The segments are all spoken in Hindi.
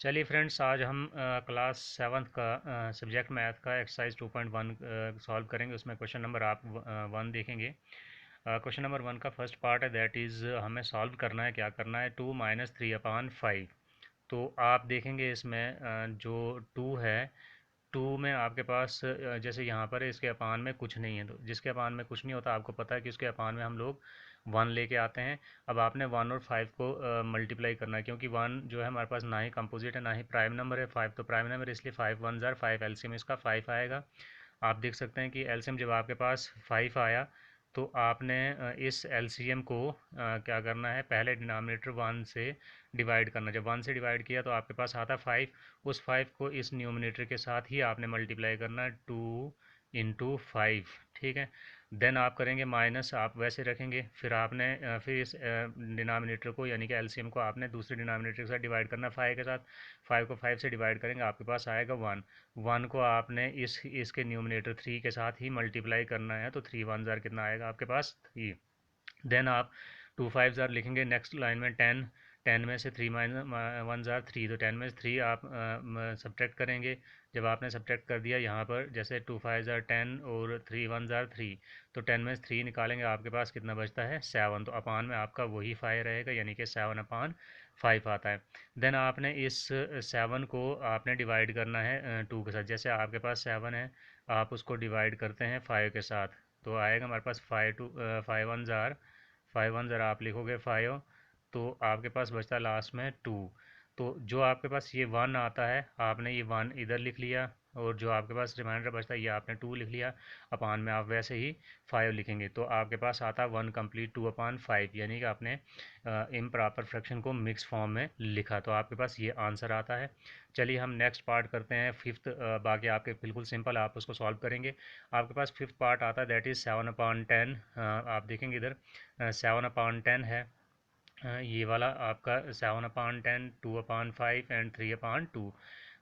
चलिए फ्रेंड्स, आज हम क्लास सेवन्थ का सब्जेक्ट मैथ का एक्सरसाइज 2.1 सॉल्व करेंगे। उसमें क्वेश्चन नंबर आप 1 देखेंगे। क्वेश्चन नंबर 1 का फर्स्ट पार्ट है, दैट इज़ हमें सॉल्व करना है। क्या करना है? 2 - 3/5। तो आप देखेंगे इसमें जो 2 है, 2 में आपके पास जैसे यहाँ पर है, इसके अपान में कुछ नहीं है। तो जिसके अपान में कुछ नहीं होता, आपको पता है कि उसके अपान में हम लोग 1 लेके आते हैं। अब आपने 1 और 5 को मल्टीप्लाई करना है, क्योंकि 1 जो है हमारे पास ना ही कंपोजिट है ना ही प्राइम नंबर है। 5 तो प्राइम नंबर है, इसलिए 5 1 ज़ार 5, एलसीएम इसका 5 आएगा। आप देख सकते हैं कि एलसीएम जब आपके पास 5 आया, तो आपने इस एलसीएम को क्या करना है, पहले डिनोमिनेटर 1 से डिवाइड करना। जब 1 से डिवाइड किया तो आपके पास आता 5। उस 5 को इस न्यूमिनेटर के साथ ही आपने मल्टीप्लाई करना, 2 इंटू 5। ठीक है। देन आप करेंगे माइनस, आप वैसे रखेंगे। फिर आपने फिर इस डिनोमिनेटर को यानी कि एलसीएम को आपने दूसरे डिनोमिनेटर के साथ डिवाइड करना 5 के साथ। 5 को 5 से डिवाइड करेंगे, आपके पास आएगा 1। 1 को आपने इसके न्यूमिनेटर 3 के साथ ही मल्टीप्लाई करना है, तो 3 1 ज़ार कितना आएगा आपके पास? 3। देन आप 2 5 ज़ार लिखेंगे। नेक्स्ट लाइन में 10, 10 में से 3 माइनस 1 ज़ार 3, तो 10 में से 3 आप सब्ट्रैक्ट करेंगे। जब आपने सब्ट्रैक्ट कर दिया यहाँ पर, जैसे 2 5 ज़ार 10 और 3 1 ज़ार 3, तो 10 में से 3 निकालेंगे, आपके पास कितना बचता है? 7। तो अपान में आपका वही 5 रहेगा, यानी कि 7/5 आता है। देन आपने इस 7 को आपने डिवाइड करना है 2 के साथ। जैसे आपके पास 7 है, आप उसको डिवाइड करते हैं 5 के साथ, तो आएगा हमारे पास 5 1 ज़ार 5 1 ज़रा आप लिखोगे 5, तो आपके पास बचता लास्ट में 2। तो जो आपके पास ये 1 आता है, आपने ये 1 इधर लिख लिया, और जो आपके पास रिमाइंडर बचता है ये आपने 2 लिख लिया। अपान में आप वैसे ही 5 लिखेंगे, तो आपके पास आता 1 कंप्लीट 2/5, यानी कि आपने इम्प्रॉपर फ्रैक्शन को मिक्स फॉर्म में लिखा, तो आपके पास ये आंसर आता है। चलिए हम नेक्स्ट पार्ट करते हैं, फिफ्थ। बाकी आपके बिल्कुल सिंपल, आप उसको सॉल्व करेंगे। आपके पास फिफ्थ पार्ट आता है, दैट इज़ 7/10। आप देखेंगे इधर 7/10 है। ये वाला आपका 7/10, 2/5 एंड 3/2।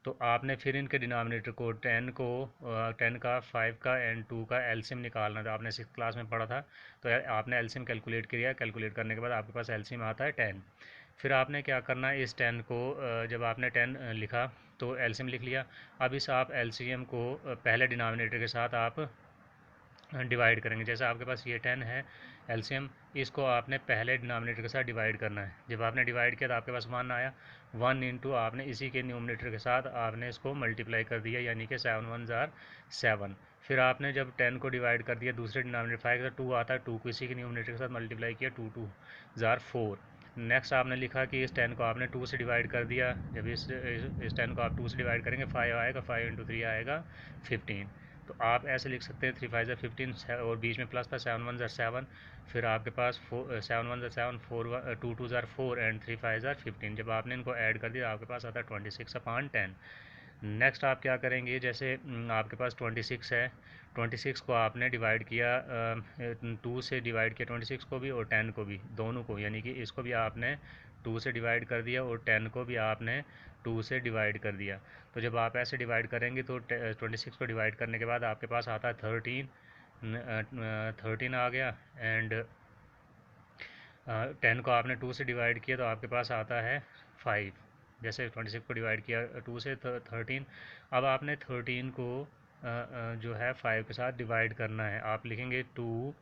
तो आपने फिर इनके डिनोमिनेटर को 10 का, 5 का एंड 2 का एलसीएम निकालना था। आपने 6th क्लास में पढ़ा था। तो आपने एलसीएम कैलकुलेट किया, कैलकुलेट करने के बाद आपके पास एलसीएम आता है 10। फिर आपने क्या करना है, इस 10 को जब आपने 10 लिखा तो एलसीएम लिख लिया। अब इस आप एलसीएम को पहले डिनोमिनेटर के साथ आप डिवाइड करेंगे। जैसे आपके पास ये 10 है एलसीएम, इसको आपने पहले डिनोमिनेटर के साथ डिवाइड करना है। जब आपने डिवाइड किया तो आपके पास 1 आया। 1 इंटू आपने इसी के न्यूमिनेटर के साथ आपने इसको मल्टीप्लाई कर दिया, यानी कि 7 1 ज़ार 7। फिर आपने जब 10 को डिवाइड कर दिया दूसरे डिनोमिनेटर 5 के साथ, 2 आता है, 2 को इसी के न्यूमिनेटर के साथ मल्टीप्लाई किया, 2 2 ज़ार 4। नेक्स्ट आपने लिखा कि इस 10 को आपने 2 से डिवाइड कर दिया। जब इस 10 को आप 2 से डिवाइड करेंगे, 5 आएगा, 5 इंटू 3 आएगा 15। तो आप ऐसे लिख सकते हैं 3 5 ज़ार 15, और बीच में प्लस था, 7 1 ज़ार 7। फिर आपके पास 7 1 ज़ार 7, 4 2 2 ज़ार 4 एंड 3 5 ज़ार 15। जब आपने इनको ऐड कर दिया, आपके पास आता है 26/10। नेक्स्ट आप क्या करेंगे, जैसे आपके पास 26 है, 26 को आपने डिवाइड किया 2 से डिवाइड किया, 26 को भी और 10 को भी, दोनों को, यानी कि इसको भी आपने 2 से डिवाइड कर दिया और 10 को भी आपने 2 से डिवाइड कर दिया। तो जब आप ऐसे डिवाइड करेंगे तो 26 को डिवाइड करने के बाद आपके पास आता है 13। 13 आ गया, एंड 10 को आपने 2 से डिवाइड किया तो आपके पास आता है 5। जैसे 26 को डिवाइड किया 2 से 13। अब आपने 13 को जो है 5 के साथ डिवाइड करना है। आप लिखेंगे 2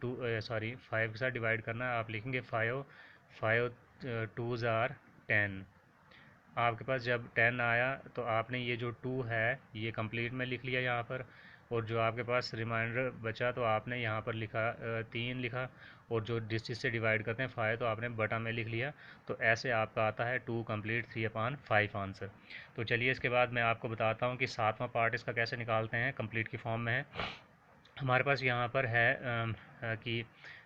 टू सॉरी 5 के साथ डिवाइड करना है, आप लिखेंगे 5 5 2 ज़ार 10। आपके पास जब 10 आया तो आपने ये जो 2 है ये कंप्लीट में लिख लिया यहाँ पर, और जो आपके पास रिमाइंडर बचा तो आपने यहाँ पर लिखा 3 लिखा, और जो डिस्टेंस से डिवाइड करते हैं 5 तो आपने बटा में लिख लिया। तो ऐसे आपका आता है 2 कंप्लीट 3/5 आंसर। तो चलिए इसके बाद मैं आपको बताता हूँ कि 7वां पार्ट इसका कैसे निकालते हैं, कंप्लीट की फॉर्म में है। हमारे पास यहाँ पर है कि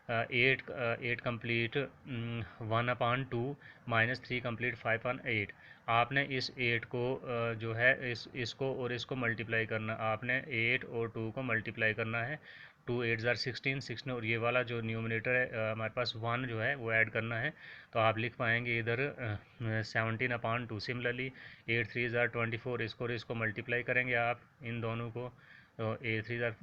8 कंप्लीट 1/2 -3 कंप्लीट 5/8। आपने इस 8 को जो है इसको और इसको मल्टीप्लाई करना। आपने 8 और 2 को मल्टीप्लाई करना है। 2 8 ज़ार 16, 16, और ये वाला जो न्यूमिनेटर है हमारे पास 1 जो है वो ऐड करना है। तो आप लिख पाएंगे इधर 17/2। सिमिलरली 8 3 ज़ार 24, इसको और इसको मल्टीप्लाई करेंगे आप इन दोनों को, तो 8 3 ज़ार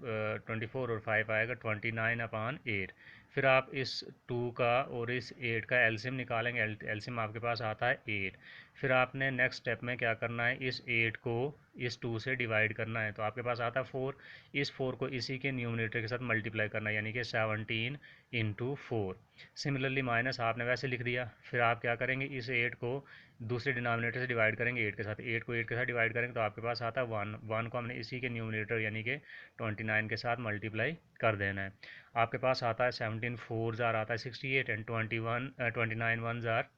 24 और 5 आएगा 29/8। फिर आप इस 2 का और इस 8 का एलसीएम निकालेंगे। एलसीएम आपके पास आता है 8। फिर आपने नेक्स्ट स्टेप में क्या करना है, इस 8 को इस 2 से डिवाइड करना है, तो आपके पास आता है 4। इस 4 को इसी के न्यूमरेटर के साथ मल्टीप्लाई करना है, यानी कि 17 इंटू 4। सिमिलरली माइनस आपने वैसे लिख दिया। फिर आप क्या करेंगे, इस 8 को दूसरे डिनोमिनेटर से डिवाइड करेंगे 8 के साथ। 8 को 8 के साथ डिवाइड करेंगे तो आपके पास आता है 1। 1 को हमने इसी के न्यूमरेटर यानी कि 29 के साथ मल्टीप्लाई कर देना है। आपके पास आता है 17 4 जार आता है 68 एंड 29 1 जार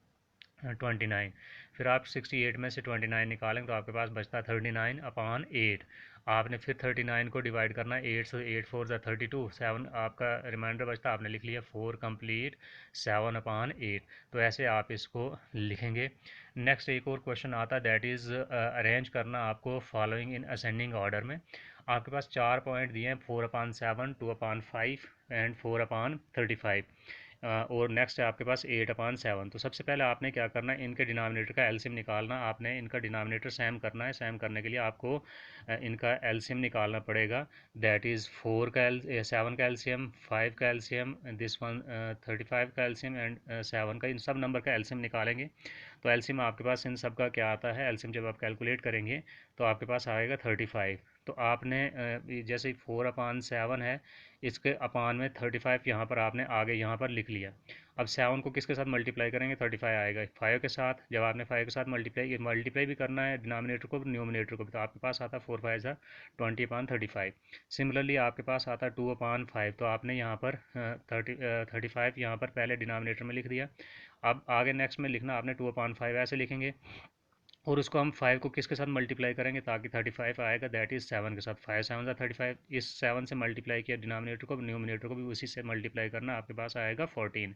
29। फिर आप 68 में से 29 निकालेंगे तो आपके पास बचता है 39 अपॉन 8। आपने फिर 39 को डिवाइड करना है 8 से। 8 4 ज़ा 32, 7 आपका रिमाइंडर बचता है, आपने लिख लिया 4 कंप्लीट 7 अपॉन 8। तो ऐसे आप इसको लिखेंगे। नेक्स्ट एक और क्वेश्चन आता है, दैट इज़ अरेंज करना आपको फॉलोइंग इन असेंडिंग ऑर्डर में। आपके पास 4 पॉइंट दिए हैं, 4 अपॉन 7, 2 अपॉन 5 एंड 4 अपॉन 35। और नेक्स्ट है आपके पास 8 अपॉन 7। तो सबसे पहले आपने क्या करना है, इनके डिनोमिनेटर का एलसीएम निकालना। आपने इनका डिनोमिनेटर सेम करना है। सेम करने के लिए आपको इनका एलसीएम निकालना पड़ेगा। दैट इज़ 7 का एलसीएम, 5 का एलसीएम, दिस वन 35 का एलसीएम एंड 7 का। इन सब नंबर का एलसीएम निकालेंगे तो एलसीएम आपके पास इन सब का क्या आता है, एलसीएम जब आप कैलकुलेट करेंगे तो आपके पास आएगा 35। तो आपने जैसे 4 अपान 7 है, इसके अपान में 35 यहाँ पर आपने आगे यहाँ पर लिख लिया। अब 7 को किसके साथ मल्टीप्लाई करेंगे, 35 आएगा 5 के साथ। जब आपने 5 के साथ मल्टीप्लाई भी करना है डिनोमिनेटर को न्यूमिनेटर को भी, तो आपके पास आता है 4 5 ज़ा 20 अपान 35। सिमिलरली आपके पास आता है 2 अपान 5, तो आपने यहाँ पर 35 यहाँ पर पहले डिनोमिनेटर में लिख दिया। अब आगे नेक्स्ट में लिखना आपने 2 अपान 5 ऐसे लिखेंगे, और उसको हम 5 को किसके साथ मल्टीप्लाई करेंगे ताकि 35 आएगा, दैट इज़ 7 के साथ। 5 7 ज़ा 35, इस 7 से मल्टीप्लाई किया डिनोमिनेटर को, न्यूमिनेटर को भी उसी से मल्टीप्लाई करना, आपके पास आएगा 14।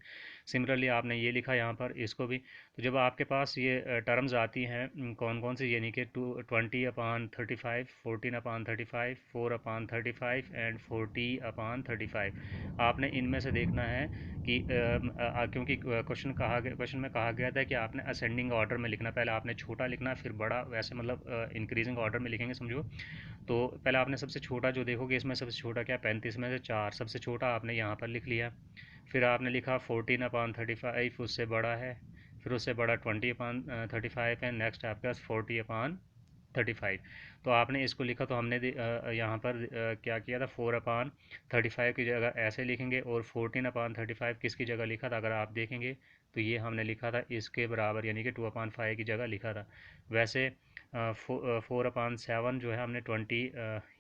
सिमिलरली आपने ये लिखा यहाँ पर, इसको भी। तो जब आपके पास ये टर्म्स आती हैं कौन कौन सी, यानी कि 20 अपान 35, 14 अपान 35, 4 अपान 35 एंड 40 अपान 35, आपने इनमें से देखना है कि क्योंकि क्वेश्चन में कहा गया था कि आपने असेंडिंग ऑर्डर में लिखना। पहले आपने छोटा लिखना फिर बड़ा, वैसे मतलब इंक्रीजिंग ऑर्डर में लिखेंगे समझो। तो पहले आपने सबसे छोटा जो देखोगे, इसमें सबसे छोटा क्या, 35 में से 4, सबसे छोटा आपने यहाँ पर लिख लिया। फिर आपने लिखा 14 अपान 35, उससे बड़ा है। फिर उससे बड़ा 20 अपान 35 है। नेक्स्ट आपके पास 40 अपान 35। तो आपने इसको लिखा, तो हमने यहाँ पर क्या किया था, 4 अपान 35 की जगह ऐसे लिखेंगे, और 14 अपान 35 किसकी जगह लिखा था, अगर आप देखेंगे तो ये हमने लिखा था इसके बराबर, यानी कि 2 अपान 5 की जगह लिखा था। वैसे 4 अपान 7 जो है हमने 20,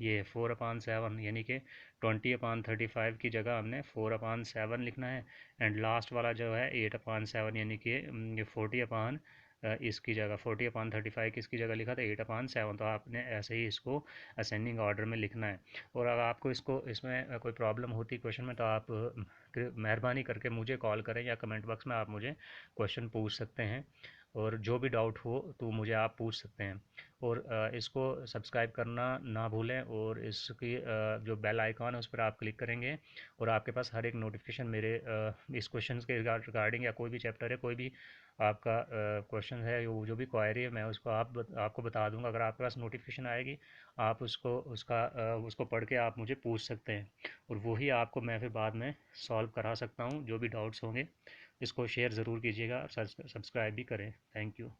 ये 4 अपान 7 यानी कि 20 अपान 35 की जगह हमने 4 अपान 7 लिखना है। एंड लास्ट वाला जो है 8 अपान 7, यानी कि ये 40 अपान इसकी जगह 40 अपान 35 किसकी जगह लिखा था, 8 अपान 7। तो आपने ऐसे ही इसको असेंडिंग ऑर्डर में लिखना है। और अगर आपको इसको इसमें कोई प्रॉब्लम होती क्वेश्चन में, तो आप मेहरबानी करके मुझे कॉल करें या कमेंट बॉक्स में आप मुझे क्वेश्चन पूछ सकते हैं, और जो भी डाउट हो तो मुझे आप पूछ सकते हैं। और इसको सब्सक्राइब करना ना भूलें, और इसकी जो बेल आइकॉन है उस पर आप क्लिक करेंगे, और आपके पास हर एक नोटिफिकेशन मेरे इस क्वेश्चन के रिगार्डिंग, या कोई भी चैप्टर है, कोई भी आपका क्वेश्चन है, जो भी क्वायरी है, मैं उसको आपको बता दूंगा। अगर आपके पास नोटिफिकेशन आएगी, आप उसको पढ़ के आप मुझे पूछ सकते हैं, और वही आपको मैं फिर बाद में सॉल्व करा सकता हूँ जो भी डाउट्स होंगे। इसको शेयर ज़रूर कीजिएगा, सब्सक्राइब भी करें। Thank you.